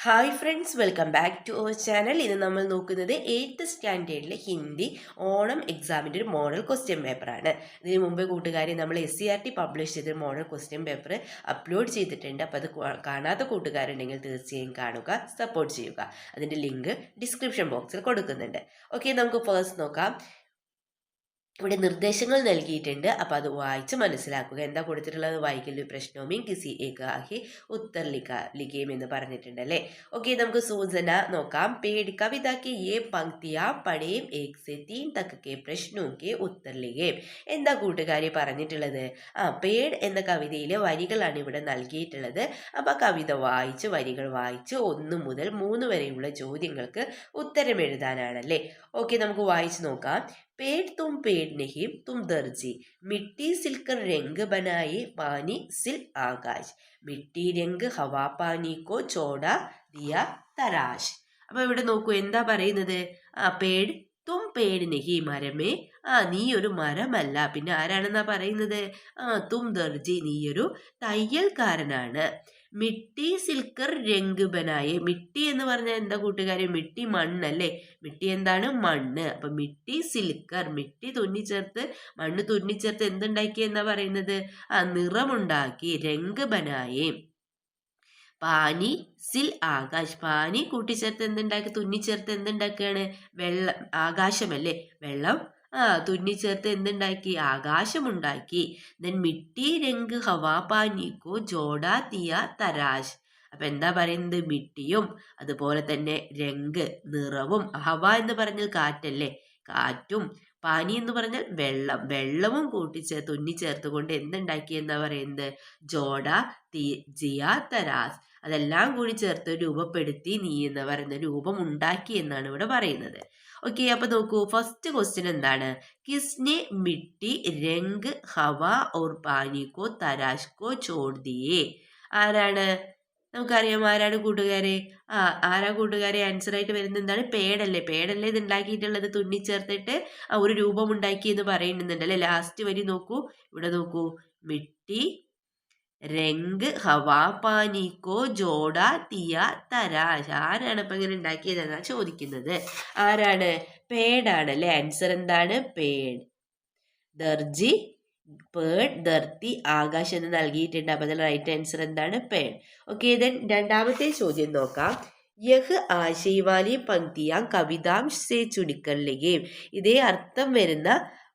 Hi friends, welcome back to our channel. ഇന്ന് നമ്മൾ നോക്കുന്നത് 8th സ്റ്റാൻഡേർഡിലെ ഹിന്ദി ഓണം എക്സാമിൻ്റെ ഒരു മോഡൽ ക്വസ്റ്റ്യൻ പേപ്പറാണ്. ഇതിന് മുമ്പ് കൂട്ടുകാരെ നമ്മൾ SCERT പബ്ലിഷ് ചെയ്തൊരു മോഡൽ ക്വസ്റ്റ്യൻ പേപ്പർ അപ്ലോഡ് ചെയ്തിട്ടുണ്ട്. അപ്പോൾ അത് കാണാത്ത കൂട്ടുകാരുണ്ടെങ്കിൽ തീർച്ചയായും കാണുക, സപ്പോർട്ട് ചെയ്യുക. അതിൻ്റെ ലിങ്ക് ഡിസ്ക്രിപ്ഷൻ ബോക്സിൽ കൊടുക്കുന്നുണ്ട്. ഓക്കെ, നമുക്ക് ഫസ്റ്റ് നോക്കാം. ഇവിടെ നിർദ്ദേശങ്ങൾ നൽകിയിട്ടുണ്ട്. അപ്പോൾ അത് വായിച്ച് മനസ്സിലാക്കുക. എന്താ കൊടുത്തിട്ടുള്ളത്? വായിക്കൽ പ്രശ്നവും കിസി ഏകാഹി ഉത്തർ ലിഖേം എന്ന് പറഞ്ഞിട്ടുണ്ട് അല്ലേ. ഓക്കെ, നമുക്ക് സൂചന നോക്കാം. പേട് കവിത കെ യേ പങ്ക്തിയാ പടേം 1 से 3 तक के प्रश्नों के उत्तर लिखें. എന്താ കൂട്ടുകാരി പറഞ്ഞിട്ടുള്ളത്? പേട് എന്ന കവിതയിലെ വരികളാണ് ഇവിടെ നൽകിയിട്ടുള്ളത്. അപ്പോൾ കവിത വായിച്ച് വരികൾ വായിച്ച് 1 മുതൽ 3 വരെയുള്ള ചോദ്യങ്ങൾക്ക് ഉത്തരം എഴുതാനാണല്ലേ. ഓക്കെ, നമുക്ക് വായിച്ച് നോക്കാം. पेड़ तुम पेड़ नहीं तुम दर्जी, मिट्टी सिलकर रंग बनाए पानी सिल आकाश, मिट्टी रंग हवा पानी को ചോടാ ദിയ തരാശ്. അപ്പൊ ഇവിടെ നോക്കൂ, എന്താ പറയുന്നത്? പേട് തും പേട് നഹി, മരമേ, നീ ഒരു മരമല്ല. പിന്നെ ആരാണെന്നാ പറയുന്നത്? തും ദർജി, നീയൊരു തയ്യൽക്കാരനാണ്. മിട്ടി സിൽക്കർ രംഗ് ബനായെ. മിട്ടി എന്ന് പറഞ്ഞാൽ എന്താ കൂട്ടുകാരെ? മിട്ടി മണ്ണല്ലേ. മിട്ടി എന്താണ്? മണ്ണ്. അപ്പൊ മിട്ടി സിൽക്കർ, മിട്ടി തുന്നിച്ചേർത്ത്, മണ്ണ് തുന്നിച്ചേർത്ത് എന്തുണ്ടാക്കി എന്നാ പറയുന്നത്? നിറമുണ്ടാക്കി. രംഗ് ബനായെ. പാനി സിൽ ആകാശ്, പാനി കൂട്ടിച്ചേർത്ത് എന്തുണ്ടാക്കി? തുന്നിച്ചേർത്ത് എന്തുണ്ടാക്കുകയാണ്? വെള്ളം, ആകാശമല്ലേ. വെള്ളം തുന്നിച്ചേർത്ത് എന്തുണ്ടാക്കി? ആകാശമുണ്ടാക്കി. ദെൻ മിട്ടി രംഗ് ഹവാ പാനിക്കോ ജോഡാ തിയ തരാശ്. അപ്പൊ എന്താ പറയുന്നത്? മിട്ടിയും അതുപോലെ തന്നെ രംഗ് നിറവും, ഹവ എന്ന് പറഞ്ഞാൽ കാറ്റല്ലേ, കാറ്റും, പാനി എന്ന് പറഞ്ഞാൽ വെള്ളം, വെള്ളവും തുന്നിച്ചേർത്തുകൊണ്ട് എന്തുണ്ടാക്കി എന്നാ പറയുന്നത്? ജോഡ ജിയ തരാസ്, അതെല്ലാം കൂടി ചേർത്ത് രൂപപ്പെടുത്തി നീ എന്ന് പറയുന്ന രൂപം ഉണ്ടാക്കി എന്നാണ് ഇവിടെ പറയുന്നത്. ഓക്കെ, അപ്പൊ നോക്കൂ, ഫസ്റ്റ് ക്വസ്റ്റ്യൻ എന്താണ്? കിസ്നെ മിട്ടി രംഗ് ഹവ ഓർ പാനി കോ തരാശ് കോ ചോട് ദിയേ. ആരാണ്? നമുക്കറിയാം ആരാണ് കൂട്ടുകാരെ. ആരാ കൂട്ടുകാരെ? ആൻസർ ആയിട്ട് വരുന്നത് എന്താണ്? പേടല്ലേ. പേടല്ലേ ഇത് ഉണ്ടാക്കിയിട്ടുള്ളത്, തുന്നിച്ചേർത്തിട്ട് ഒരു രൂപം ഉണ്ടാക്കി എന്ന് പറയുന്നുണ്ട് അല്ലെ. ലാസ്റ്റ് വരി നോക്കൂ, ഇവിടെ നോക്കൂ. മിട്ടി രംഗ് ഹവാ പാനിക്കോ ജോഡാ തിയ തരാശ്. ആരാണ് ഇപ്പൊ ഇങ്ങനെ ഉണ്ടാക്കിയതെന്നാ ചോദിക്കുന്നത്. ആരാണ്? പേടാണ് അല്ലെ. ആൻസർ എന്താണ്? പേട്. ദർജി പേഡ്, ധർത്തി, ആകാശ് എന്ന് നൽകിയിട്ടുണ്ട്. അപ്പൊ അതിൽ റൈറ്റ് ആൻസർ എന്താണ്? പേഡ്. ഓക്കെ, ദെൻ രണ്ടാമത്തെ ചോദ്യം നോക്കാം. യഹ് ആശയവാലി പങ്ക്തിയാ കവിതാംശ് സേ ചുടിക്കർ ലിഖേം. ഇതേ അർത്ഥം വരുന്ന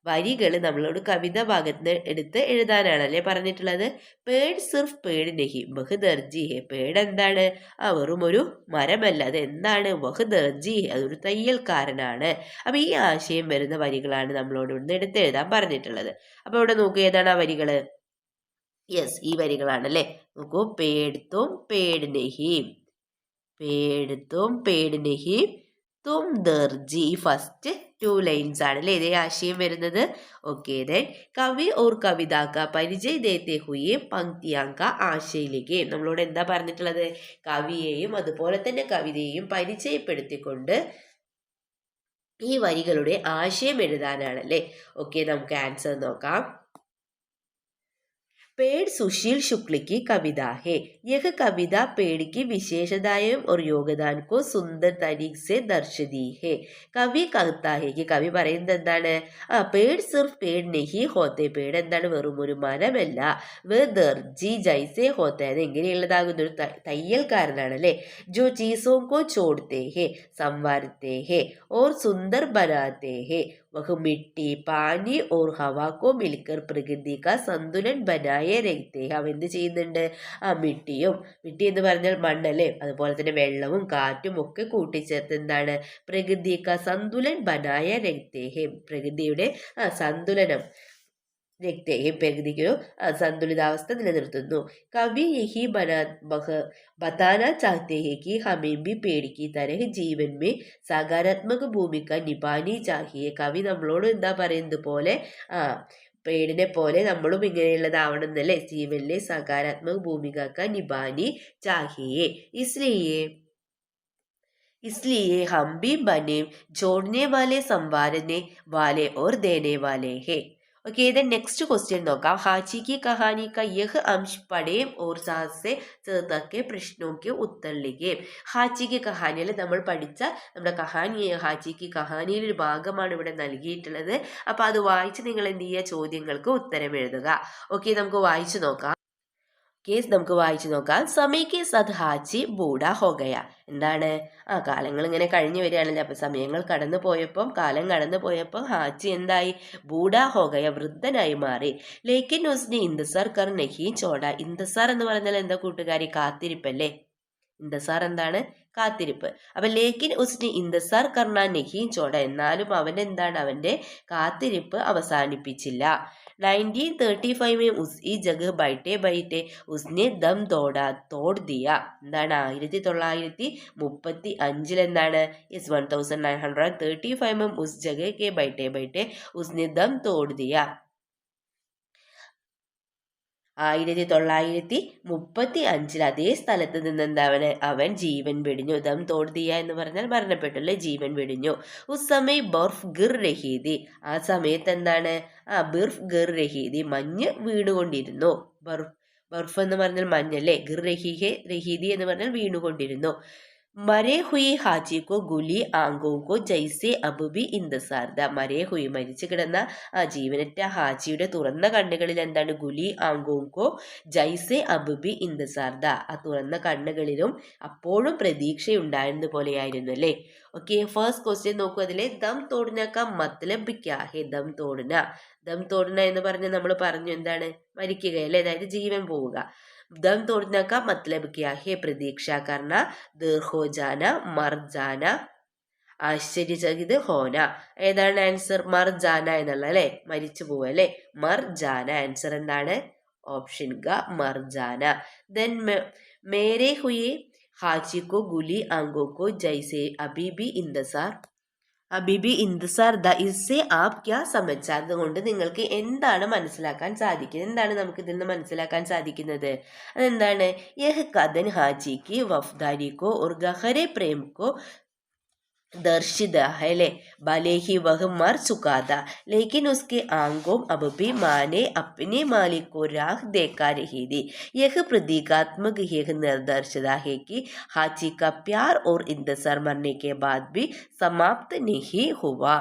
വരികൾ നമ്മളോട് കവിത ഭാഗത്ത് എടുത്ത് എഴുതാനാണല്ലേ പറഞ്ഞിട്ടുള്ളത്. പേട് സിർഫ് പേട് നഹി വഹ് ദർജി ഹെ. പേട് എന്താണ്? വെറും ഒരു മരമല്ല, അത് എന്താണ്? വഹ് ദർജി ഹെ, അതൊരു തയ്യൽക്കാരനാണ്. അപ്പൊ ഈ ആശയം വരുന്ന വരികളാണ് നമ്മളോട് ഇവിടുന്ന് എടുത്ത് എഴുതാൻ പറഞ്ഞിട്ടുള്ളത്. അപ്പൊ ഇവിടെ നോക്കൂ, ഏതാണ് ആ വരികള്? യെസ്, ഈ വരികളാണ് അല്ലേ. നോക്കൂ, പേടുത്തും പേട് നഹി, പേടുത്തും പേട് നഹി തും ദർജി. ഫസ്റ്റ് 2 ലൈൻസ് ആണ് അല്ലേ ഇതേ ആശയം വരുന്നത്. ഓക്കെ, ദെൻ കവി ഓർ കവിതാ കാ പരിചയ ദേത്തെ ഹുയെ പങ്ക്തിയാ കാ ആശയ ലിഖേ. നമ്മളോട് എന്താ പറഞ്ഞിട്ടുള്ളത്? കവിയെയും അതുപോലെ തന്നെ കവിതയെയും പരിചയപ്പെടുത്തിക്കൊണ്ട് ഈ വരികളുടെ ആശയം എഴുതാനാണല്ലേ. ഓക്കെ, നമുക്ക് ആൻസർ നോക്കാം. पेड़ सुशील शुक्ल की कविता है. यह कविता पेड़ की विशेषताएं और योगदान को सुंदर तरीके से दर्शाती है. कवि कहता है कि കവി പറയുന്നത് എന്താണ്? പേട് സിർഫ് പേട് നെഹി ഹോത്തെ. പേട് എന്താണ്? വെറും ഒരു മരമല്ല. വേ ദർജി ജൈസെ ഹോത്തെ, അത് എങ്ങനെയുള്ളതാകുന്ന ഒരു തയ്യൽക്കാരനാണ് അല്ലേ. ജോ ചീസോ കോ ചോടത്തെ ഹെ സംവാരത്തെ ഹെ ഓർ സുന്ദർ ബനാത്തെ ഹെ वह मिट्टी पानी और हवा को मिलकर പ്രകൃതി का संतुलन बनाए रखते हैं. അവ എന്ത് ചെയ്യുന്നുണ്ട്? മിട്ടിയും, മിട്ടി എന്ന് പറഞ്ഞാൽ മണ്ണല്ലേ, അതുപോലെ തന്നെ വെള്ളവും കാറ്റും ഒക്കെ കൂട്ടിച്ചേർത്ത് എന്താണ്? പ്രകൃതി का संतुलन बनाए रखते हैं. പ്രകൃതിയുടെ സന്തുലനം, പ്രകൃതിക്ക് സന്തുലിതാവസ്ഥ നിലനിർത്തുന്നു. കവി യഹി बताना चाहते हैं कि हमें भी पेड़ की तरह जीवन में സകാരാത്മക ഭൂമിക നിഭാനി ചാഹിയെ. കവി നമ്മളോട് എന്താ പറയുന്നത്? പോലെ പേടിനെ പോലെ നമ്മളും ഇങ്ങനെയുള്ളതാവണം എന്നല്ലേ. ജീവനിലെ സകാരാത്മക ഭൂമിക നിഭാനി ചാഹിയെ. इसलिए हम भी बने जोड़ने वाले, संवारने वाले और देने वाले हैं. ओके देन नेक्स्ट क्वेश्चन നോക്കാം हाची की कहानी का यह अंश पढ़ें और साथ से के प्रश्नों के उत्तर लिखें ഹാച്ചി കി കഹാനിയിൽ നമ്മൾ പഠിച്ച നമ്മുടെ കഹാനിയെ ഹാച്ചി കി കഹാനിയുടെ ഒരു ഭാഗമാണ് ഇവിടെ നൽകിയിട്ടുള്ളത്. അപ്പോൾ അത് വായിച്ച് നിങ്ങൾ എന്ത് ചെയ്യുക, ചോദ്യങ്ങൾക്ക് ഉത്തരം എഴുതുക. ഓക്കെ, നമുക്ക് വായിച്ചു നോക്കാം. കേസ് നമുക്ക് വായിച്ചു നോക്കാം. സമയ്ക്ക് സത് ഹാച്ചി ബൂഡ ഹോഗയ. എന്താണ് കാലങ്ങൾ ഇങ്ങനെ കഴിഞ്ഞു വരികയാണല്ലോ. അപ്പം സമയങ്ങൾ കടന്നു പോയപ്പം കാലം കടന്നു പോയപ്പോൾ ഹാച്ചി എന്തായി, ബൂഡ ഹോഗയ, വൃദ്ധനായി മാറി. ലേക്കിൻ ഉസ്നെ ഇന്തസാർ കർ നഹി ചോട. ഇന്തസാർ എന്ന് പറഞ്ഞാൽ എന്താ കൂട്ടുകാരി, കാത്തിരിപ്പല്ലേ. ഇന്തസാർ എന്താണ്, കാത്തിരിപ്പ്. അപ്പൊ ലേക്കിൻ ഉസ്നെ ഇന്തസാർ കർണ നഹി ചോട, എന്നാലും അവൻ എന്താണ്, അവന്റെ കാത്തിരിപ്പ് അവസാനിപ്പിച്ചില്ല. 1935 में उसी जगह बैठे बैठे उसने दम തോड़ ദിയ. എന്താണ് 1935 എന്താണ്, യെസ് 1935 में उस जगह के बैठे बैठे उसने दम तोड़ दिया. 1935 അതേ സ്ഥലത്ത് നിന്ന് എന്താണ് അവൻ ജീവൻ വെടിഞ്ഞു. ദം തോട് ദിയ എന്ന് പറഞ്ഞാൽ മരണപ്പെട്ടുള്ള ജീവൻ വെടിഞ്ഞു. ഉസ് സമയം ബർഫ് ഗിർ രഹീതി. ആ സമയത്ത് എന്താണ്, ബിർഫ് ഗിർ രഹീതി, മഞ്ഞ് വീണുകൊണ്ടിരുന്നു. ബർഫ് എന്ന് പറഞ്ഞാൽ മഞ്ഞല്ലേ, ഗിർ രഹീതി എന്ന് പറഞ്ഞാൽ വീണുകൊണ്ടിരുന്നു. മരേ ഹുയി ഹാജിക്കോ ഗുലി ആങ്കോക്കോ ജൈസെ അബുബി ഇന്ദസാർദ. മരേ ഹുയി, മരിച്ചു കിടന്ന ജീവനറ്റ ഹാജിയുടെ തുറന്ന കണ്ണുകളിൽ എന്താണ്, ഗുലി ആങ്കോക്കോ ജൈസെ അബുബി ഇന്ദസാർദ. ആ തുറന്ന കണ്ണുകളിലും അപ്പോഴും പ്രതീക്ഷയുണ്ടായിരുന്ന പോലെയായിരുന്നു അല്ലേ. ഓക്കെ, ഫസ്റ്റ് ക്വസ്റ്റ്യൻ നോക്കൂ. അതിലെ ദം തോടനക്ക മത്ലബ് ക്യാ ഹെ. ദം തോടന, ദം തോടന എന്ന് പറഞ്ഞാൽ നമ്മൾ പറഞ്ഞു എന്താണ്, മരിക്കുകയല്ലേ, അതായത് ജീവൻ പോവുക. दम तोड़ने का मतलब क्या है, प्रतीक्षा करना, दूर हो जाना, मर जाना, ആശ്ചര്യചകിത് ഹോന. ഏതാണ് ആൻസർ, മർ ജാന എന്നുള്ള അല്ലേ, മരിച്ചു പോവുക അല്ലേ, മർ ജാന. ആൻസർ എന്താണ്, ഓപ്ഷൻ ഗ, മർ ജാന. ദെൻ മേരെ ഹുയെ ഹാജിക്കോ ഗുലി ആങ്കോക്കോ ജൈസെ അബി ബി ഇന്ദസാർ. അബിബി ഇന്ദസാർ ദ ഇസ്സെ ആപ് ക്യാ സമജ. അതുകൊണ്ട് നിങ്ങൾക്ക് എന്താണ് മനസ്സിലാക്കാൻ സാധിക്കുന്നത്, എന്താണ് നമുക്ക് ഇതിൽ നിന്ന് മനസ്സിലാക്കാൻ സാധിക്കുന്നത്, അതെന്താണ്, യഹ് കഥൻ ഹാജിക്ക് വഫ്ദാരിക്കോ और गहरे प्रेम को दर्शिता है ले, भले ही वह मर चुका था लेकिन उसके आंखों अब भी माँ ने अपने मालिक को राह देखा रही थी. यह प्रतीकात्मक यह निर्दर्शता है कि हाची का प्यार और इंतजार मरने के बाद भी समाप्त नहीं हुआ.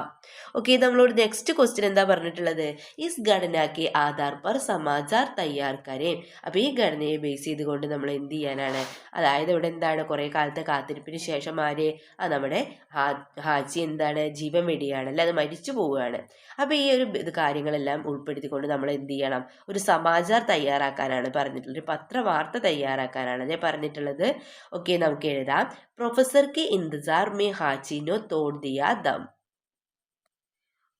ഓക്കെ, നമ്മളോട് നെക്സ്റ്റ് ക്വസ്റ്റ്യൻ എന്താ പറഞ്ഞിട്ടുള്ളത്, ഇസ് ഘടനയ്ക്ക് ആധാർ പർ സമാചാർ തയ്യാർ കരേൻ. അപ്പോൾ ഈ ഘടനയെ ബേസ് ചെയ്തുകൊണ്ട് നമ്മൾ എന്ത് ചെയ്യാനാണ്, അതായത് ഇവിടെ എന്താണ്, കുറേ കാലത്തെ കാത്തിരിപ്പിന് ശേഷം നമ്മുടെ ഹാജി എന്താണ്, ജീവൻ വെടിയാണല്ലേ, അത് മരിച്ചു പോവുകയാണ്. അപ്പോൾ ഈ ഒരു കാര്യങ്ങളെല്ലാം ഉൾപ്പെടുത്തിക്കൊണ്ട് നമ്മൾ എന്ത് ചെയ്യണം, ഒരു സമാചാർ തയ്യാറാക്കാനാണ് പറഞ്ഞിട്ടുള്ളത്, ഒരു പത്രവാർത്ത തയ്യാറാക്കാനാണ് ഞാൻ പറഞ്ഞിട്ടുള്ളത്. ഓക്കെ, നമുക്ക് എഴുതാം. പ്രൊഫസർ കി ഇന്തസാർ മേ ഹാജിനോ തോട് ദിയ ദം.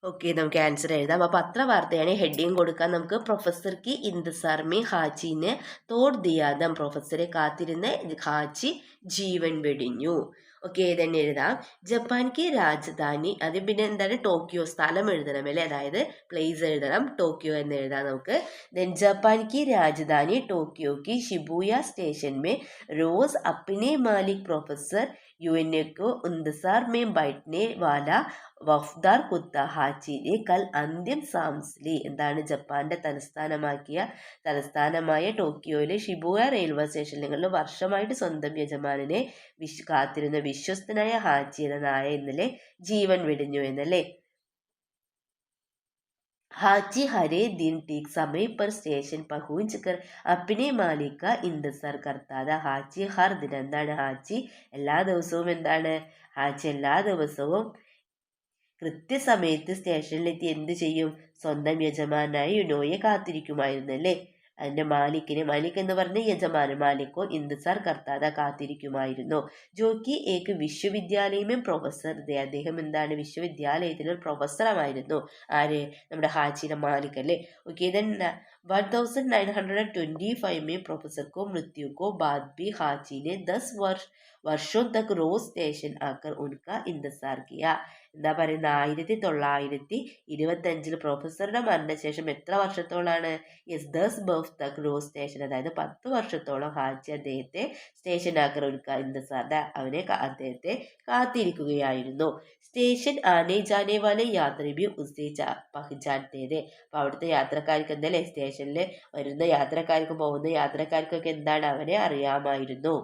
ഓക്കെ, നമുക്ക് ആൻസർ എഴുതാം. അപ്പോൾ പത്രവാർത്തയാണ്, ഹെഡിങ് കൊടുക്കാൻ നമുക്ക്. പ്രൊഫസർ കി ഇന്തസാർ മേ ഹാജിനെ തോട് ദിയ ദം. പ്രൊഫസറെ കാത്തിരുന്ന ഹാജി ജീവൻ വെടിഞ്ഞു. ഓക്കെ, തന്നെ എഴുതാം. ജപ്പാൻ കി രാജധാനി, അത് പിന്നെ എന്താണ്, ടോക്കിയോ, സ്ഥലം എഴുതണം അല്ലേ, അതായത് പ്ലേസ് എഴുതണം, ടോക്കിയോ എന്ന് എഴുതാം നമുക്ക്. ദെൻ ജപ്പാൻ കി രാജധാനി ടോക്കിയോ की शिबुया स्टेशन में रोज अपने मालिक प्रोफेसर यूएनए को इंतजार में बैठने वाला വഫ്ദാർ കുത്ത ഹാച്ചിനെ കൽ അന്ത്യം സാംസ്ലി. എന്താണ്, ജപ്പാന്റെ തലസ്ഥാനമായ ടോക്കിയോയിലെ ഷിബുയ റെയിൽവേ സ്റ്റേഷനുകളിൽ വർഷമായിട്ട് സ്വന്തം യജമാനെ കാത്തിരുന്ന വിശ്വസ്തനായ ഹാച്ചി എന്ന നായ ഇന്നലെ ജീവൻ വെടിഞ്ഞു എന്നല്ലേ. हाची हरे दिन ठीक समय पर स्टेशन पहुंच कर अपने मालिक का इंतजार करता था. ഹാച്ചി ഹർ ദിൻ, എന്താണ്, ഹാച്ചി എല്ലാ ദിവസവും എന്താണ്, ഹാച്ചി എല്ലാ ദിവസവും കൃത്യസമയത്ത് സ്റ്റേഷനിലെത്തി എന്ത് ചെയ്യും, സ്വന്തം യജമാനായ യുനോയെ കാത്തിരിക്കുമായിരുന്നു അല്ലേ. അതിൻ്റെ മാലിക് എന്ന് പറഞ്ഞ യജമാനൻ, മാലിക്കോ ഇന്തസാർ കർത്താത, കാത്തിരിക്കുമായിരുന്നു. ജോക്കി ഏക്ക് വിശ്വവിദ്യാലയം പ്രൊഫസർ ദേ. അദ്ദേഹം എന്താണ്, വിശ്വവിദ്യാലയത്തിൽ ഒരു പ്രൊഫസറുമായിരുന്നു. ആര്, നമ്മുടെ ഹാച്ചിയുടെ മാലിക് അല്ലേ. ഓക്കെ, ദെൻ 1925 में प्रोफेसर को मृत्यु को बाद भी हाजी ने 10 वर्षों तक रोज स्टेशन आकर उनका इंतजार किया. എന്താ പറയുന്ന 1925 പ്രൊഫസറുടെ മരണശേഷം എത്ര വർഷത്തോളാണ്? യെസ്, 10 തക് റോസ് സ്റ്റേഷൻ, അതായത് 10 വർഷത്തോളം ഹാജി അദ്ദേഹത്തെ സ്റ്റേഷൻ ആക്കർ ഉൻക ഇന്തസാർ, അദ്ദേഹത്തെ കാത്തിരിക്കുകയായിരുന്നു. സ്റ്റേഷൻ ആനെ ജാനെ വാലെ യാത്രി ബി ഉസേ പഹ്ചാൻതേ थे. അപ്പൊ അവിടുത്തെ യാത്രക്കാർക്ക് എന്തല്ലേ, സ്റ്റേഷനിൽ വരുന്ന യാത്രക്കാർക്കും പോകുന്ന യാത്രക്കാർക്കൊക്കെ എന്താണ്, അവനെ അറിയാമായിരുന്നു.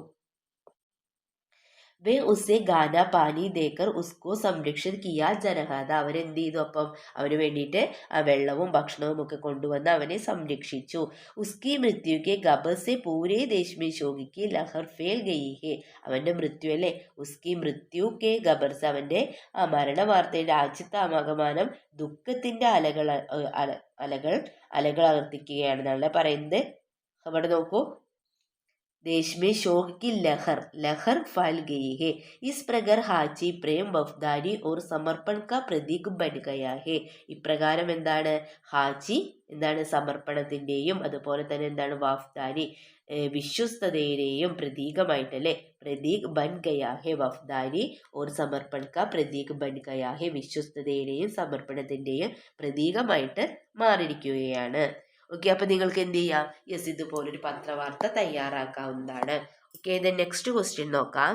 വേ ഉസെ ഗാന പാനി ദേക്കർ ഉസ്കോ സംരക്ഷിത് കിയാ ജനഹാദ, അവരെന്ത് ചെയ്തു, അപ്പം അവന് വേണ്ടിയിട്ട് വെള്ളവും ഭക്ഷണവും ഒക്കെ കൊണ്ടുവന്ന് അവനെ സംരക്ഷിച്ചു. ഉസ്കി മൃത്യുക്കെ ഗബർ സെ പൂരേ ദേശ് മേ ശോകിക്ക് ലഹർ ഫേൽ ഗയി ഹേ, അവന്റെ മൃത്യു അല്ലേ, ഉസ്കി മൃത്യു കെ ഗബർ സെ, അവന്റെ മരണ വാർത്തയുടെ രാജ്യത്താമകമാനം ദുഃഖത്തിന്റെ അലകൾ അകർത്തിക്കുകയാണെന്നാണ് പറയുന്നത്. അവിടെ നോക്കൂ, देश में शोक की लहर फैल गई है. इस प्रकार हाजी प्रेम वफादारी और समर्पण का प्रतीक बन गया है. ഇപ്രകാരം എന്താണ്, ഹാജി എന്താണ്, സമർപ്പണത്തിന്റെയും അതുപോലെ തന്നെ എന്താണ്, വഫാദാരി വിശ്വസ്തതയുടെയും പ്രതീകമായിട്ടല്ലേ, പ്രതീക് ബൻ ഗയാ ഹെ, വഫാദാരി ഓർ സമർപ്പൺ കാ പ്രതീക് ബൻ ഗയാ ഹെ, വിശ്വസ്തതയുടെയും സമർപ്പണത്തിന്റെയും പ്രതീകമായിട്ട് മാറിയിരിക്കുകയാണ്. ഓക്കെ, അപ്പൊ നിങ്ങൾക്ക് എന്ത് ചെയ്യാം, യെസ്, ഇതുപോലൊരു പത്രവാർത്ത തയ്യാറാക്കാവുന്നതാണ്. ഓക്കെ, ദെൻ നെക്സ്റ്റ് ക്വസ്റ്റ്യൻ നോക്കാം.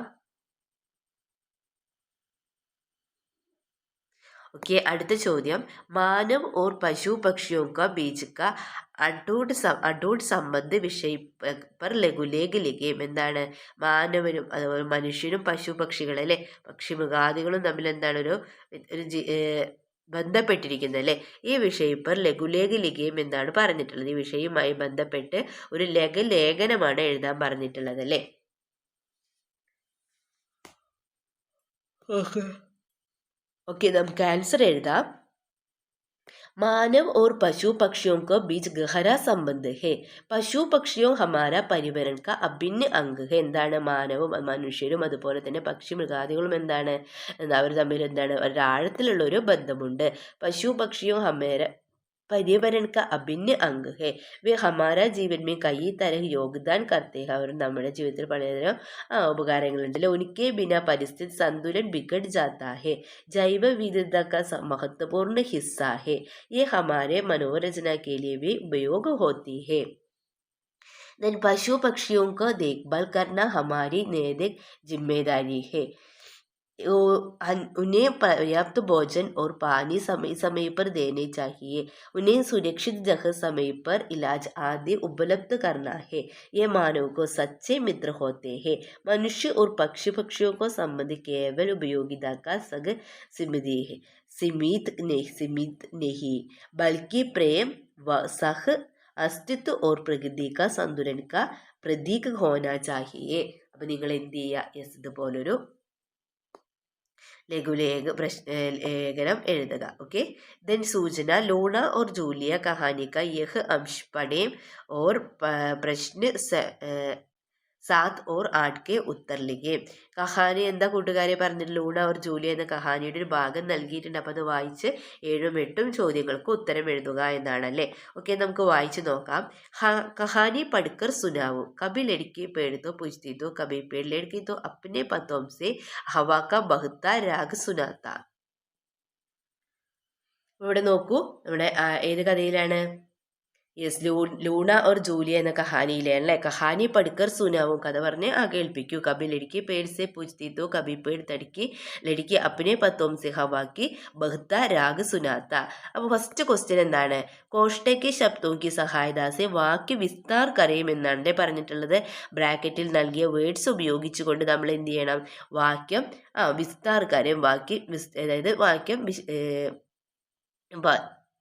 ओके, അടുത്ത ചോദ്യം, മാനവ് और पशु पक्षियों का बीच का अटूट संबंध विषय पर ലഘുലേഖ ലിഖിയം. എന്താണ്, മാനവനും അതുപോലെ മനുഷ്യനും പശു പക്ഷികളല്ലേ, പക്ഷി മൃഗാദികളും തമ്മിൽ എന്താണ് ഒരു ബന്ധപ്പെട്ടിരിക്കുന്നത് അല്ലേ, ഈ വിഷയം പർ ലഘുലേഖ ലിഖിയം എന്നാണ് പറഞ്ഞിട്ടുള്ളത്. ഈ വിഷയവുമായി ബന്ധപ്പെട്ട് ഒരു ലഘുലേഖനമാണ് എഴുതാൻ പറഞ്ഞിട്ടുള്ളത് അല്ലേ. ഓക്കെ, നമുക്ക് ആൻസർ എഴുതാം. मानव और पशु पक्षियों के बीच गहरा संबंध है. പശു പക്ഷിയും ഹമാര പരിവരൻ ക അഭിന്ന അംഗ് ഹെ. എന്താണ്, മാനവും മനുഷ്യരും അതുപോലെ തന്നെ പക്ഷി മൃഗാദികളും എന്താണ്, അവർ തമ്മിൽ എന്താണ്, ഒരാഴത്തിലുള്ള ഒരു ബന്ധമുണ്ട്. പശു പക്ഷിയും ഹമാര पर्यावरण का अभिन्न अंग है. वे हमारा जीवन में कई तरह योगदान करते हैं. അവർ നമ്മുടെ ജീവിതത്തിൽ പലതരം ഉപകാരങ്ങളുണ്ടല്ലോ. उनके बिना परिस्थिति संतुलन बिगड़ जाता है. जैव विविधता का महत्वपूर्ण हिस्सा है. ये हमारे मनोरंजन के लिए भी उपयोग होती है. पशु पक्षियों को देखभाल करना हमारी नैतिक जिम्मेदारी है. उन्हें पर्याप्त भोजन और पानी समय समय पर देने चाहिए. उन्हें सुरक्षित जगह समय पर इलाज आदि उपलब्ध करना है. ये मानव को सच्चे मित्र होते हैं. मनुष्य और पक्षियों को संबंध केवल उपयोगिता का सीमित नहीं बल्कि प्रेम व सह अस्तित्व और प्रकृति का संतुलन का प्रतीक होना चाहिए. അപ്പം നിങ്ങൾ എന്ത് ചെയ്യുക, യെസ്, ഇതുപോലൊരു लेखन एഴുതുക. ओके, देन सूचना, लूना और जूलिया कहानी का यह अंश पढ़ें और प्रश्न 7 और 8 के उत्तर लिखें. കഹാനി എന്താ കൂട്ടുകാരെ പറഞ്ഞിട്ട്, ലൂണ ഓർ ജൂലിയ എന്ന കഹാനിയുടെ ഒരു ഭാഗം നൽകിയിട്ടുണ്ട്. അപ്പോൾ അത് വായിച്ച് 7ഉം 8ഉം ചോദ്യങ്ങൾക്ക് ഉത്തരം എഴുതുക എന്നാണ് അല്ലേ. ഓക്കെ, നമുക്ക് വായിച്ച് നോക്കാം. കഹാനി പഠിക്കർ സുനാവു. കബി ലड़की पेड़ तो पूछती तो कभी पेड़ लड़की तो अपने पतों से हवा का बहता राग सुनाता. ഇവിടെ നോക്കൂ, നമ്മുടെ ഏത് കഥയിലാണ്, യെസ്, ലൂണ ഓർ ജൂലിയ എന്ന കഹാനിയിലെ അല്ലേ. കഹാനി പഠിക്കർ സുനാവും, കഥ പറഞ്ഞ് കേൾപ്പിക്കൂ. കബി ലड़की पेड़ से पूछती तो कभी पेड़ तड़की लड़की अपने पतों से हवा की बहता राग सुनाता. അപ്പോൾ ഫസ്റ്റ് ക്വസ്റ്റ്യൻ എന്താണ്, കോഷ്ടയ്ക്ക് ശബ്ദോക്കി സഹായതാസെ വാക്യ വിസ്താർ കരയും എന്നാണ് പറഞ്ഞിട്ടുള്ളത്. ബ്രാക്കറ്റിൽ നൽകിയ വേർഡ്സ് ഉപയോഗിച്ചുകൊണ്ട് നമ്മൾ എന്ത് ചെയ്യണം, വാക്യം വിസ്താർ കരയും, അതായത് വാക്യം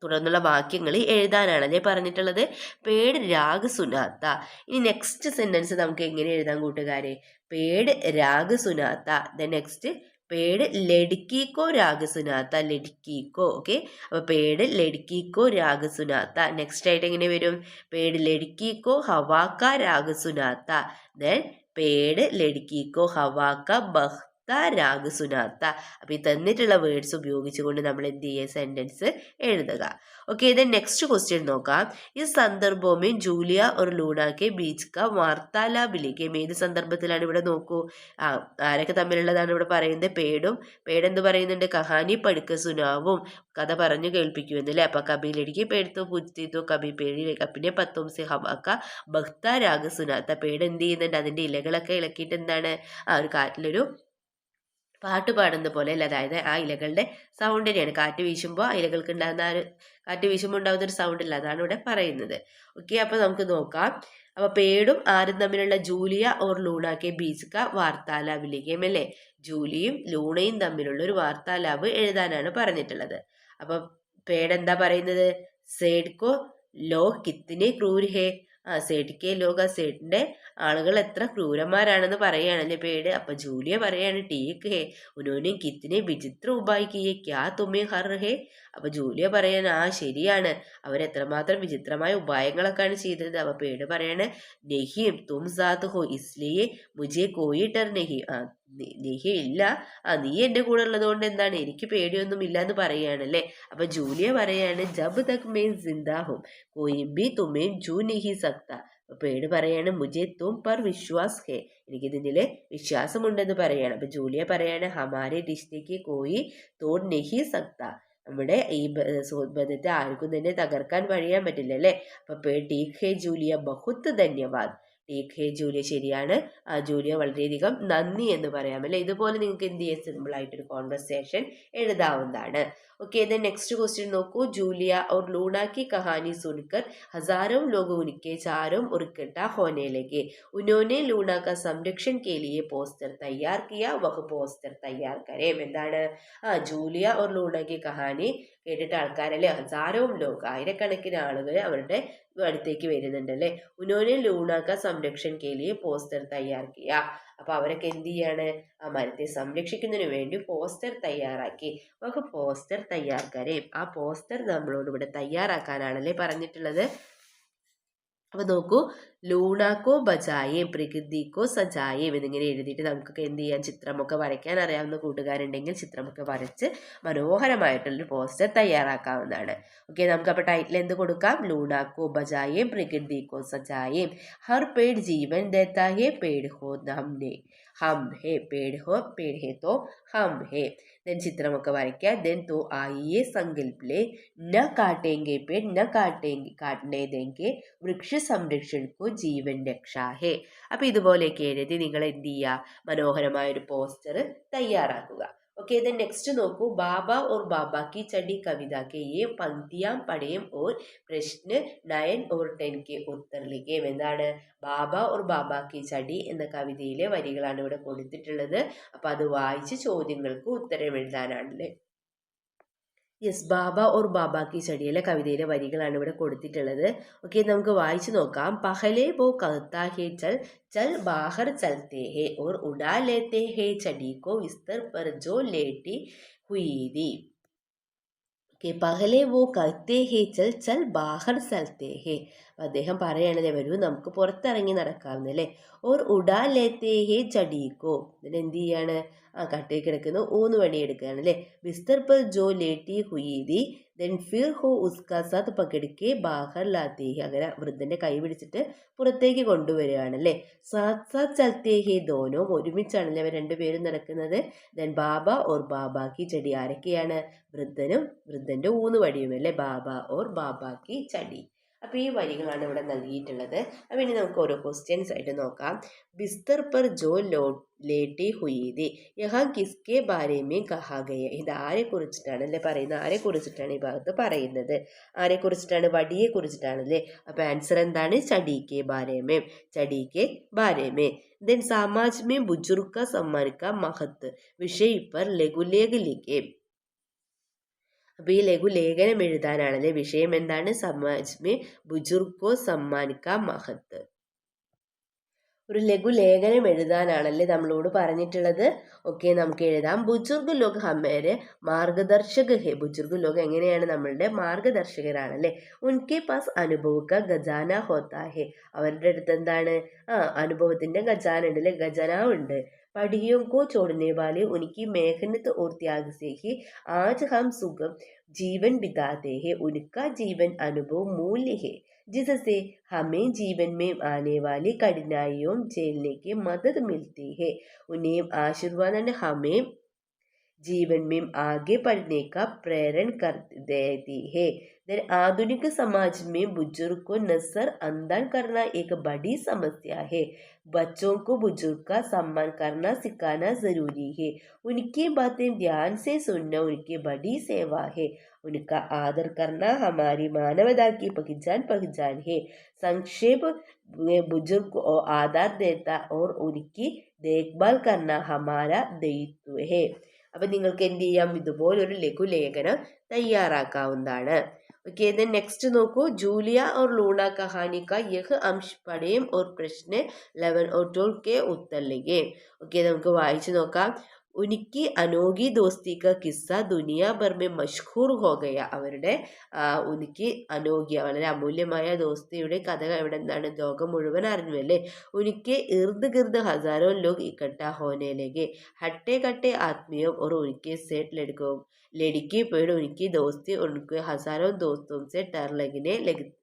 തുടർന്നുള്ള വാക്യങ്ങൾ എഴുതാനാണ് അല്ലേ പറഞ്ഞിട്ടുള്ളത്. പേട് രാഗ് സുനാത്ത. ഇനി നെക്സ്റ്റ് സെന്റൻസ് നമുക്ക് എങ്ങനെ എഴുതാൻ കൂട്ടുകാരെ, പേട് രാഗ് സുനാത്ത. ദെൻ നെക്സ്റ്റ് പേട് ലഡ്ക്കിക്കോ രാഗ് സുനാത്ത, ലഡ്ക്കിക്കോ. ഓക്കെ, അപ്പോൾ പേട് ലഡ്ക്കിക്കോ രാഗ് സുനാത്ത. നെക്സ്റ്റ് ആയിട്ട് എങ്ങനെ വരും, പേട് ലഡ്ക്കിക്കോ ഹവാക്ക രാഗ് സുനാത്ത. ദെൻ പേട് ലഡ്ക്കിക്കോ ഹവാക്ക ബഹ്ത രാഗ് സുനാത്ത. അപ്പോൾ ഈ തന്നിട്ടുള്ള വേർഡ്സ് ഉപയോഗിച്ചുകൊണ്ട് നമ്മൾ എന്ത് ചെയ്യുക, സെൻറ്റൻസ് എഴുതുക. ഓക്കെ, ദെൻ നെക്സ്റ്റ് ക്വസ്റ്റ്യൻ നോക്കാം. ഈ സന്ദർഭവും ജൂലിയ ഒരു ലൂണാക്കെ ബീച്ച് ക വാർത്താലാപിലേക്ക്. ഏത് സന്ദർഭത്തിലാണ് ഇവിടെ നോക്കൂ, ആരൊക്കെ തമ്മിലുള്ളതാണ് ഇവിടെ പറയുന്നത്, പേടെന്ത് പറയുന്നുണ്ട്, കഹാനി പഠിക്ക സുനാവും, കഥ പറഞ്ഞു കേൾപ്പിക്കുമെന്നല്ലേ. അപ്പൊ കബി ലടിക്ക് പേടുത്തോ പൂച്ചത്തോ കബി പേടി കപ്പിനെ പത്തോം സെ ഹവാക്ക ഭക്ത രാഗ സുനാത്ത. പേട് എന്ത് ചെയ്യുന്നുണ്ട്, അതിന്റെ ഇലകളൊക്കെ ഇളക്കിയിട്ട് എന്താണ്, ആ ഒരു കാറ്റിലൊരു പാട്ട് പാടുന്ന പോലെ അല്ല, അതായത് ആ ഇലകളുടെ സൗണ്ട് തന്നെയാണ്. കാറ്റ് വീശുമ്പോൾ ആ ഇലകൾക്ക് ഉണ്ടാകുന്ന ആ ഒരു കാറ്റ് വീശുമ്പോൾ ഉണ്ടാകുന്ന ഒരു സൗണ്ട് ഇല്ല, അതാണ് ഇവിടെ പറയുന്നത്. ഓക്കെ, അപ്പൊ നമുക്ക് നോക്കാം. അപ്പൊ പേടും ആരും തമ്മിലുള്ള ജൂലിയ ഓർ ലൂണാക്കെ ബീച്ച് ക വാർത്താലാപിലേക്കും അല്ലേ, ജൂലിയും ലൂണയും തമ്മിലുള്ള ഒരു വാർത്താലാപ് എഴുതാനാണ് പറഞ്ഞിട്ടുള്ളത്. അപ്പൊ പേടെന്താ പറയുന്നത്, സേഡ്കോ ലോ കിത്തിനെ ക്രൂർ ഹേ. സേഠിക്കെ ലോക, സേഠിന്റെ ആളുകൾ എത്ര ക്രൂരന്മാരാണെന്ന് പറയുകയാണല്ലേ പേട്. അപ്പൊ ജൂലിയ പറയാണ് ടീക്ക് ഹേ ഉനോനെ കിത്തിനെ വിചിത്ര ഉപായ് കിയേ ക്യാ തുമ്മേ ഹർ ഹേ. അപ്പൊ ജൂലിയ പറയാൻ ശരിയാണ്, അവരെത്രമാത്രം വിചിത്രമായ ഉപായങ്ങളൊക്കെയാണ് ചെയ്തത്. അപ്പൊ പേട് പറയാണ് നെഹിം തും സാത്ത് ഹോ ഇസ്ലിയെ മുജെ കോയി ഡർ നെഹി. നെഹി ഇല്ല, നീ എന്റെ കൂടെ ഉള്ളത് കൊണ്ട് എന്താണ് എനിക്ക് പേടിയൊന്നും ഇല്ല എന്ന് പറയുകയാണല്ലേ. അപ്പൊ ജൂലിയ പറയാണ് ജബ് തക് മേ ജിന്ദാ ഹും കോയി ബി തുമേ ജൂ നെഹി സക്ത. പേട് പറയാണ് മുജെ തും പർ വിശ്വാസ് ഹേ, എനിക്ക് ഇതില് വിശ്വാസമുണ്ടെന്ന് പറയാണ്. അപ്പൊ ജൂലിയ പറയാണ് ഹമാരെ റിശ്തേക്ക് കോയി തോട് നെഹി സക്ത, നമ്മുടെ ഈ ബന്ധത്തെ ആർക്കും തന്നെ തകർക്കാൻ കഴിയാൻ പറ്റില്ല അല്ലേ. അപ്പൊ ടീക് ഹേ ജൂലിയ ബഹുത്ത് ധന്യവാദ്. ടീക് ഹേ ജൂലിയ, ശരിയാണ്, ജൂലിയ വളരെയധികം നന്ദി എന്ന് പറയാം അല്ലെ. ഇതുപോലെ നിങ്ങൾക്ക് എന്ത് ചെയ്യാൻ സിമ്പിൾ ആയിട്ടൊരു കോൺവെർസേഷൻ എഴുതാവുന്നതാണ്. ओके देन नेक्स्ट क्वेश्चन നോക്കൂ. ജൂലിയ और लूना की कहानी सुनकर हजारों लोग उनके चारों ओर इकट्ठा होने लगे. उन्होंने लूना का संरक्षण के लिए पोस्टर तैयार किया. वह पोस्टर तैयार करें. എന്താണ്, ജൂലിയ और लूना की कहानी കേട്ടിട്ട് ആൾക്കാരല്ലേ, ഹസാരോം ലോക, ആയിരക്കണക്കിന് ആളുകൾ അവരുടെ അടുത്തേക്ക് വരുന്നുണ്ട് അല്ലേ. ഉനോനെ ലൂണാക്ക സംരക്ഷൺ കേലിയെ പോസ്റ്റർ തയ്യാർ കിയ. അപ്പൊ അവരൊക്കെ എന്ത് ചെയ്യാണ്, ആ മരത്തെ സംരക്ഷിക്കുന്നതിന് വേണ്ടി പോസ്റ്റർ തയ്യാറാക്കി. നമുക്ക് പോസ്റ്റർ തയ്യാറാക്കാനേ, ആ പോസ്റ്റർ നമ്മളോട് ഇവിടെ തയ്യാറാക്കാനാണല്ലേ പറഞ്ഞിട്ടുള്ളത്. അപ്പൊ നോക്കൂ, ലൂണാക്കോ ബജായേം പ്രകൃതിക്കോ സജായേം എന്നിങ്ങനെ എഴുതിയിട്ട് നമുക്കൊക്കെ എന്ത് ചെയ്യാൻ, ചിത്രമൊക്കെ വരയ്ക്കാൻ അറിയാവുന്ന കൂട്ടുകാരുണ്ടെങ്കിൽ ചിത്രമൊക്കെ വരച്ച് മനോഹരമായിട്ടുള്ളൊരു പോസ്റ്റർ തയ്യാറാക്കാവുന്നതാണ്. ഓക്കെ, നമുക്ക് അപ്പോൾ ടൈറ്റിൽ എന്ത് കൊടുക്കാം, ലൂണാക്കോ ബജായേം പ്രകൃതിക്കോ സജായേം ഹർ പേട് ജീവൻ ദേത്താ ഹേ പേട് ഹോ ഹംനെ ഹം ഹേ പേട് ഹോ പേട് ഹേ തോ ഹം ഹേ. ദെൻ ചിത്രമൊക്കെ വരയ്ക്കുക. ദെൻ തോ ആയിയെ സങ്കൽപ്പിലെ ന കാട്ടേങ്കെ പേട് ന കാട്ടനെ ദേങ്കെ വൃക്ഷ സംരക്ഷണക്കോ ജീവൻ രക്ഷാ ഹേ. അപ്പൊ ഇതുപോലെയൊക്കെ എഴുതി നിങ്ങൾ എന്ത് ചെയ്യുക, മനോഹരമായൊരു പോസ്റ്റർ തയ്യാറാക്കുക. ओके देन नेक्स्ट നോക്കൂ. ബാബ और बाबा की चढ़ी कविता के ये पंक्तियां पढ़ें और प्रश्न 9 और 10 के उत्तर लिखें. എന്താണ്, ബാബ और बाबा की चढ़ी എന്ന കവിതയിലെ വരികളാണ് ഇവിടെ കൊടുത്തിട്ടുള്ളത്. അപ്പൊ അത് വായിച്ച് ചോദ്യങ്ങൾക്ക് ഉത്തരം എഴുതാനാണല്ലേ. യെസ്, ബാബ ഓർ ബാബ കി ചടിയിലെ കവിതയിലെ വരികളാണ് ഇവിടെ കൊടുത്തിട്ടുള്ളത്. ഓക്കെ, നമുക്ക് വായിച്ചു നോക്കാം. പഹലെ വോ कहता है चल चल बाहर चलते हैं और उड़ा लेते हैं चड़ी को बिस्तर पर जो लेटी हुई थी. ഓക്കെ, പഹലെ വോ कहते हैं चल चल बाहर चलते हैं. അദ്ദേഹം പറയണത് വരൂ നമുക്ക് പുറത്തിറങ്ങി നടക്കാവുന്നല്ലേ. ഓർ ഉഡാ ലേത്തേ ഹേ ചടീക്കോ, ഇതിന് എന്ത് ചെയ്യാണ്, കട്ടയിൽ കിടക്കുന്ന ഊന്ന് പണിയെടുക്കുകയാണ് അല്ലേ. ബിസ്തർ പർ ജോ ലേട്ടി ഹുയീതി ദെൻ ഫിർ ഹോ ഉസ്കാ സാത്ത് പകടിക്കെ ബാഹർ ലാത്തേ ഹേ. അങ്ങനെ വൃദ്ധന്റെ കൈ പിടിച്ചിട്ട് പുറത്തേക്ക് കൊണ്ടുവരികയാണ് അല്ലേ. സാത്ത് സാത്ത് ചലത്തേ ഹേ ദോനോ, ഒരുമിച്ചാണല്ലേ അവർ രണ്ടുപേരും നടക്കുന്നത്. ദെൻ ബാബ ഓർ ബാബാക്കി ചടി, ആരൊക്കെയാണ്, വൃദ്ധനും വൃദ്ധന്റെ ഊന്ന് വടിയും അല്ലേ. ബാബ ഓർ ബാബാക്കി ചടി. അപ്പോൾ ഈ വരികളാണ് ഇവിടെ നൽകിയിട്ടുള്ളത്. അപ്പോൾ ഇനി നമുക്ക് ഓരോ ക്വസ്റ്റ്യൻസ് ആയിട്ട് നോക്കാം. ബിസ്തർ പർ ജോ ലേട്ടി ഹുയി യഹാ കിസ്കെ ബാരേമേ കഹാ ഗയ. ഇത് ആരെ കുറിച്ചിട്ടാണ് അല്ലേ പറയുന്നത്, ആരെ കുറിച്ചിട്ടാണ് ഈ ഭാഗത്ത് പറയുന്നത്, ആരെ കുറിച്ചിട്ടാണ്, വടിയെ കുറിച്ചിട്ടാണ് അല്ലേ. അപ്പോൾ ആൻസർ എന്താണ്, ചടീക്കെ ബാരേമേ, ചടീക്കെ ബാരേമേ. ദെൻ സമാജ് മേ ബുജുർഗ് കാ സമ്മാൻ കാ മഹത്വ് വിഷയ് പർ ലഘുലേഖ ലിഖേ. അപ്പോൾ ഈ ലഘുലേഖനം എഴുതാനാണല്ലേ. വിഷയം എന്താണ്, സമാജ് മേ ബുജുർഗ് കോ സമ്മാൻ കാ മഹത്വ്. ഒരു ലഘുലേഖനം എഴുതാനാണല്ലേ നമ്മളോട് പറഞ്ഞിട്ടുള്ളത്. ഓക്കെ, നമുക്ക് എഴുതാം. ബുജുർഗ് ലോഗ് ഹമേരെ മാർഗദർശക ഹെ. ബുജുർഗ് ലോഗ് എങ്ങനെയാണ്? നമ്മളുടെ മാർഗദർശകരാണല്ലേ. ഉൻകെ പാസ് അനുഭവ ക ഖജാന ഹോത്താ ഹെ. അവരുടെ അടുത്ത് എന്താണ്? അനുഭവത്തിന്റെ ഖജാന ഉണ്ട് അല്ലെ, ഖജനാവ് ഉണ്ട്. पढ़ियों को छोड़ने वाले उनकी मेहनत और त्याग से ही आज हम सुगम जीवन बिताते हैं. उनका जीवन अनुभव मूल्य है जिससे हमें जीवन में आने वाली कठिनाइयों झेलने की मदद मिलती है. उन्हें आशीर्वाद हमें जीवन में आगे बढ़ने का प्रेरण कर देती है. आधुनिक समाज में बुजुर्ग को नजरअंदाज करना एक बड़ी समस्या है. बच्चों को बुजुर्ग का सम्मान करना सिखाना जरूरी है. उनकी बातें ध्यान से सुनना उनकी बड़ी सेवा है. उनका आदर करना हमारी मानवता की पहचान है. संक्षेप में बुजुर्ग को आदर देता और उनकी देखभाल करना हमारा दायित्व है. അപ്പം നിങ്ങൾക്ക് എന്ത് ചെയ്യാം? ഇതുപോലൊരു ലഘുലേഖനം തയ്യാറാക്കാവുന്നതാണ്. ओके, देन नेक्स्ट നോക്കൂ. ജൂലിയ और लूना कहानी का यह अंश पढ़ें और प्रश्न 11 और 12 के उत्तर लिखें. ഓക്കെ, നമുക്ക് വായിച്ചു നോക്കാം. ഉനിക്ക് അനോഖി ദോസ്തി ക കിസ്സ ദുനിയ ഭർ മേ മഷ്ഹൂർ ഹോ ഗയ. അവരുടെ ഉനിക്ക് അനോഖ്യ വളരെ അമൂല്യമായ ദോസ്തിയുടെ കഥ ഇവിടെ എന്താണ്? ലോകം മുഴുവൻ അറിഞ്ഞു അല്ലേ. ഉനിക്ക് ഇർദ് ഗിർദ് ഹസാരോ ലോഗ് ഇക്കട്ട ഹോനെ ലഗെ. ഹട്ടെ കട്ടെ ആത്മീയം और उनके सेठ लड़की पेड़ उनकी दोस्ती उनके हजारों दोस्तों से डर लगने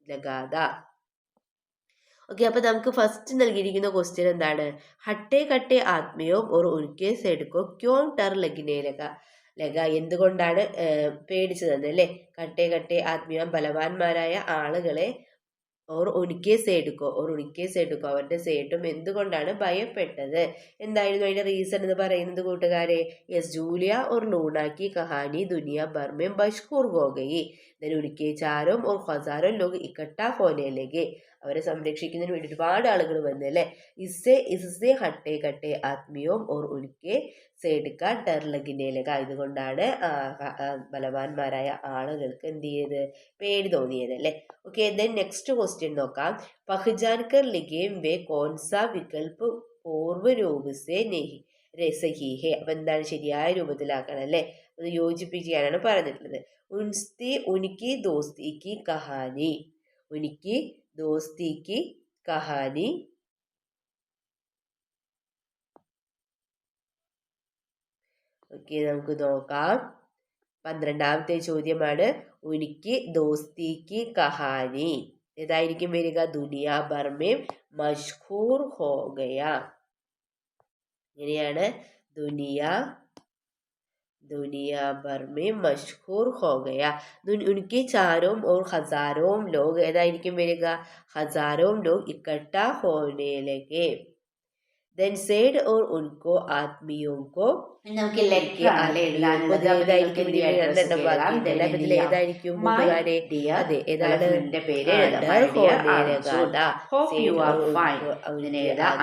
लगा था. ഓക്കെ, അപ്പോൾ നമുക്ക് ഫസ്റ്റ് നൽകിയിരിക്കുന്ന ക്വസ്റ്റ്യൻ എന്താണ്? ഹട്ടെ കട്ടെ ആത്മീയോ ഓർ ഉൻകെ സെഡ്കോ ക്യോൺ ടർ ലഗ. എന്തുകൊണ്ടാണ് പേടിച്ചതെന്ന് അല്ലേ. കട്ടെ കട്ടെ ആത്മീയം ബലവാന്മാരായ ആളുകളെ ഓർ ഉനിക്കെ സേടുക്കോ അവരുടെ സേട്ടും എന്തുകൊണ്ടാണ് ഭയപ്പെട്ടത്? എന്തായിരുന്നു അതിന്റെ റീസൺ എന്ന് പറയുന്നത് കൂട്ടുകാരെ? Yes, Julia or ലൂണാക്കി Kahani Duniya ഭർ may Mashhoor ഹോ ഗയി. ഉനിക്കെ ചാരോം ഓർ ഹസാരോം ലോഗ് ഇക്കട്ടാ ഹോനെ ലഗെ. അവരെ സംരക്ഷിക്കുന്നതിന് വേണ്ടി ഒരുപാട് ആളുകൾ വന്നു അല്ലേ. ഇസ്സെ ഹട്ടെ കട്ടെ ആത്മീയോം ഓർ ഉനിക്കെ സേടുക്ക ഡർ ലഗിനെ ലഗ. ഇതുകൊണ്ടാണ് ബലവാന്മാരായ ആളുകൾക്ക് എന്ത് ചെയ്ത്? പേടി തോന്നിയത് അല്ലേ. ഓക്കെ, ദെൻ നെക്സ്റ്റ് ക്വസ്റ്റ്യൻ നോക്കാം. പഹ്ചാൻ കർ ലിഖേം വേ കോൺസാ വികൽപ്പ് പൂർവ്വ രൂപസേ നെഹി സഹി ഹെ. അപ്പൊ എന്താണ്? ശരിയായ രൂപത്തിലാക്കണം അല്ലേ. അത് യോജിപ്പിക്കാനാണ് പറഞ്ഞിട്ടുള്ളത്. ഉനിക്ക് ദോസ്തി കി കഹാനി. ഉനിക്ക് ദോസ്തി കി കഹാനി. ഓക്കെ, നമുക്ക് നോക്കാം. 12ാമത്തെ ചോദ്യമാണ്. ഉനിക്ക് ദോസ്തി കി കഹാനി ഏതായിരിക്കും വരിക? ദുനിയ ഭർ മേ മഷ്ഹൂർ ഹോ ഗയ. എങ്ങനെയാണ്? दुनिया भर में मशहूर हो गया. उनके चारों और हजारों लोग ഏതായിരിക്കും വരിക? हजारों लोग इकट्ठा होने लगे. देन सेड और उनको आत्मियों को നമുക്ക് ലെറ്റർ ആണ് എഴുതാനുള്ളത്. ഏതായിരിക്കും? അതെ, ഏതാണ്? പേര് Hope you are fine.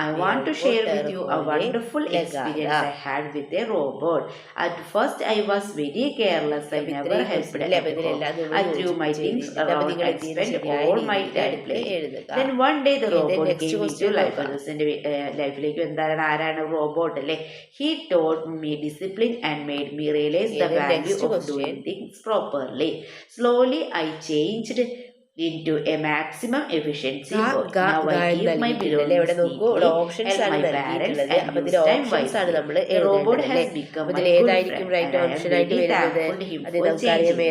I want to share with you a wonderful experience I had with a robot. At first I was very careless. I never helped anyone. I threw my things around and spent all my time playing. Then one day the robot gave me to life. ലൈഫിലേക്ക് എന്താണ്? ആരാണ്? Robot അല്ലേ. He taught me discipline and made me realize the value of doing things properly. Slowly I changed into a maximum efficiency mode. Now I keep my belongings neatly, help my parents and use time wisely. The robot has become my good friend and I am very thankful to him for changing me.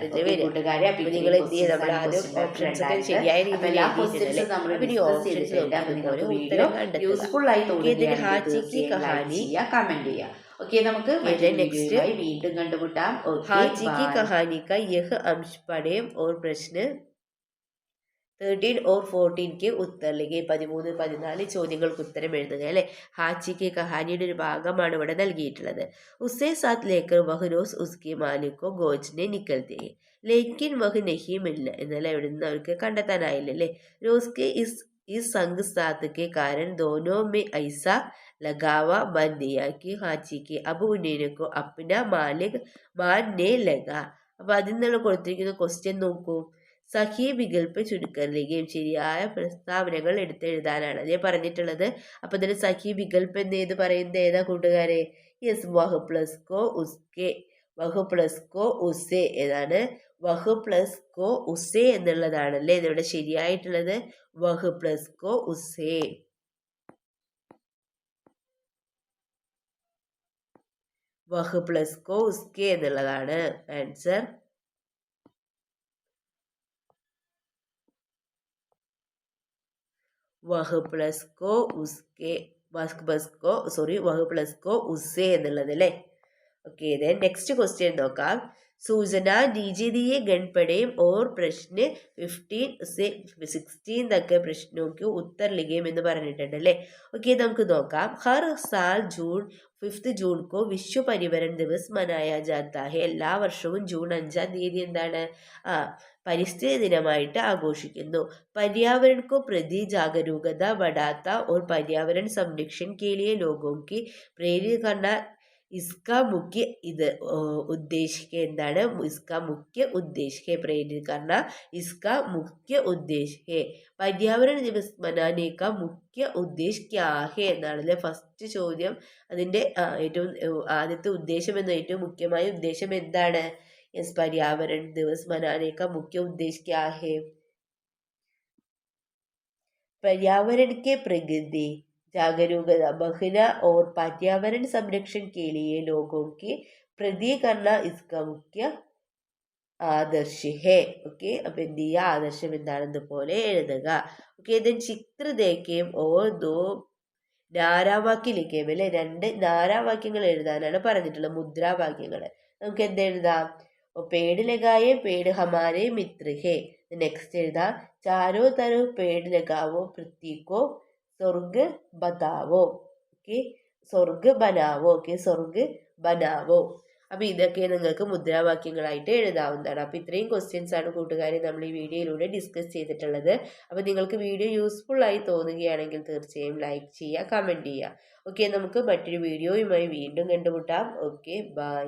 അതായത് കൂട്ടുകാരെ നിങ്ങൾ എന്ത് ചെയ്യുക? നമ്മൾ ആദ്യം options ഒക്കെ ശരിയായ രീതിയിൽ യൂസ്ഫുൾ ആയി കമന്റ് ചെയ്യുക. ഓക്കെ, നമുക്ക് നെക്സ്റ്റ് വീണ്ടും കണ്ടുമുട്ടാം. ഹാജി की कहानी का यह अंश पढ़ें और प्रश्न 13 और 14 के उत्तर लिखे. 13, 14 ചോദ്യങ്ങൾക്ക് ഉത്തരം എഴുതുക അല്ലെ. ഹാജി की കഹാനിയുടെ ഒരു ഭാഗമാണ് ഇവിടെ നൽകിയിട്ടുള്ളത്. ഉസേ സാത്ത് ലേക്കർ വഹ് റോസ് ഉസ്കി മാലിക്കോ ഗോജ്നെ നിക്കൽത്തെ ലേക്കിൻ വഹ് നഹി മില്ല. എന്നല്ല ഇവിടെ നിന്ന് അവർക്ക് കണ്ടെത്താനായില്ലല്ലേ. റോസ് के इस संग साथ के कारण दोनों में ऐसा लगावा बन दिया कि हाजी के अब उन्हें को अपना मालिक मानने लगा. അപ്പോൾ അതിൽ നിന്നുള്ള കൊടുത്തിരിക്കുന്ന ക്വസ്റ്റ്യൻ നോക്കൂ. സഹി വികല്പ ചുരുക്കലിലെയും ശരിയായ പ്രസ്താവനകൾ എടുത്തെഴുതാനാണ് ഞാൻ പറഞ്ഞിട്ടുള്ളത്. അപ്പോൾ ഇതിൽ സഹി വികല്പം എന്ന് ഏത് പറയുന്നത് ഏതാ കൂട്ടുകാരെ? യെസ്, വഹ് പ്ലസ് കോ ഉസ്കെ, വഹ് പ്ലസ് കോ ഉസേ ഏതാണ്? വഹ് പ്ലസ് കോ ഉസേ എന്നുള്ളതാണല്ലേ ഇതിവിടെ ശരിയായിട്ടുള്ളത്. വഹ് പ്ലസ് കോ ഉസേ. വഹ് പ്ലസ് കോ ഉസ്കെ എന്നുള്ളതാണ് ആൻസർ. വഹ് പ്ലസ് കോ ഉസ്കെ, വഹ് പ്ലസ് കോ വഹ് പ്ലസ് കോ ഉസേ എന്നുള്ളത് അല്ലേ. ओके देन नेक्स्ट क्वेश्चन നോക്കാം. सूचना दीजिए दिए गण पढ़े और प्रश्न 15 से 16 तक प्रश्नों के उत्तर लिखें എന്ന് പറഞ്ഞിട്ടുണ്ട് അല്ലേ. ഓക്കെ നമുക്ക് നോക്കാം. ഹർ സാൽ ജൂൺ 5 ജൂൺ को विश्व पर्यावरण दिवस मनाया जाता है. എല്ലാ വർഷവും ജൂൺ 5 തീയതി എന്താണ്? പരിസ്ഥിതി ദിനമായിട്ട് ആഘോഷിക്കുന്നു. पर्यावरण को प्रति जागरूकता बढ़ाता और पर्यावरण संरक्षण के लिए लोगों की प्रेरित करना इसका मुख्य उद्देश्य എന്താണ്? इसका मुख्य उद्देश्य प्रेरित करना इसका मुख्य उद्देश्य है. पर्यावरण दिवस मनाने का मुख्य उद्देश्य क्या है എന്നാണല്ലേ ഫസ്റ്റ് ചോദ്യം. അതിൻ്റെ ഏറ്റവും ആദ്യത്തെ ഉദ്ദേശം എന്ന ഏറ്റവും മുഖ്യമായ ഉദ്ദേശം എന്താണ്? യെസ്, पर्यावरण दिवस मनाने का मुख्य उद्देश्य क्या है? पर्यावरण के प्रगति जागरूकता बढ़ाना और पर्यावरण संरक्षण के लिए लोगों की प्रति करना इसका मुख्य ആദർശ് ഹേ. ഓക്കെ അപ്പം എന്ത് ചെയ്യുക? ആദർശം എന്താണെന്ന് പോലെ എഴുതുക. ഓക്കെ ദെൻ ചിത്ര ദേക്കേം ഓർ ദോ നാരാവാക്യം ലിഖേം അല്ലെ, 2 നാരാവാക്യങ്ങൾ എഴുതാനാണ് പറഞ്ഞിട്ടുള്ളത്, മുദ്രാവാക്യങ്ങൾ. നമുക്ക് എന്തെഴുതാം? पेड़ लगाए पेड़ हमारे मित्र है. नेक्स्ट എഴുതാം चारों तरफ पेड़ लगाओ पृथ्वी को स्वर्ग बताओ. ഓക്കെ സ്വർഗ ബനാവോ. ഓക്കെ സ്വർഗ ബനാവോ. അപ്പോൾ ഇതൊക്കെ നിങ്ങൾക്ക് മുദ്രാവാക്യങ്ങളായിട്ട് എഴുതാവുന്നതാണ്. അപ്പോൾ ഇത്രയും ക്വസ്റ്റ്യൻസ് ആണ് കൂട്ടുകാരെ നമ്മൾ ഈ വീഡിയോയിലൂടെ ഡിസ്കസ് ചെയ്തിട്ടുള്ളത്. അപ്പോൾ നിങ്ങൾക്ക് വീഡിയോ യൂസ്ഫുൾ ആയി തോന്നുകയാണെങ്കിൽ തീർച്ചയായും ലൈക്ക് ചെയ്യുക, കമൻറ്റ് ചെയ്യുക. ഓക്കെ നമുക്ക് മറ്റൊരു വീഡിയോയുമായി വീണ്ടും കണ്ടുമുട്ടാം. Okay bye.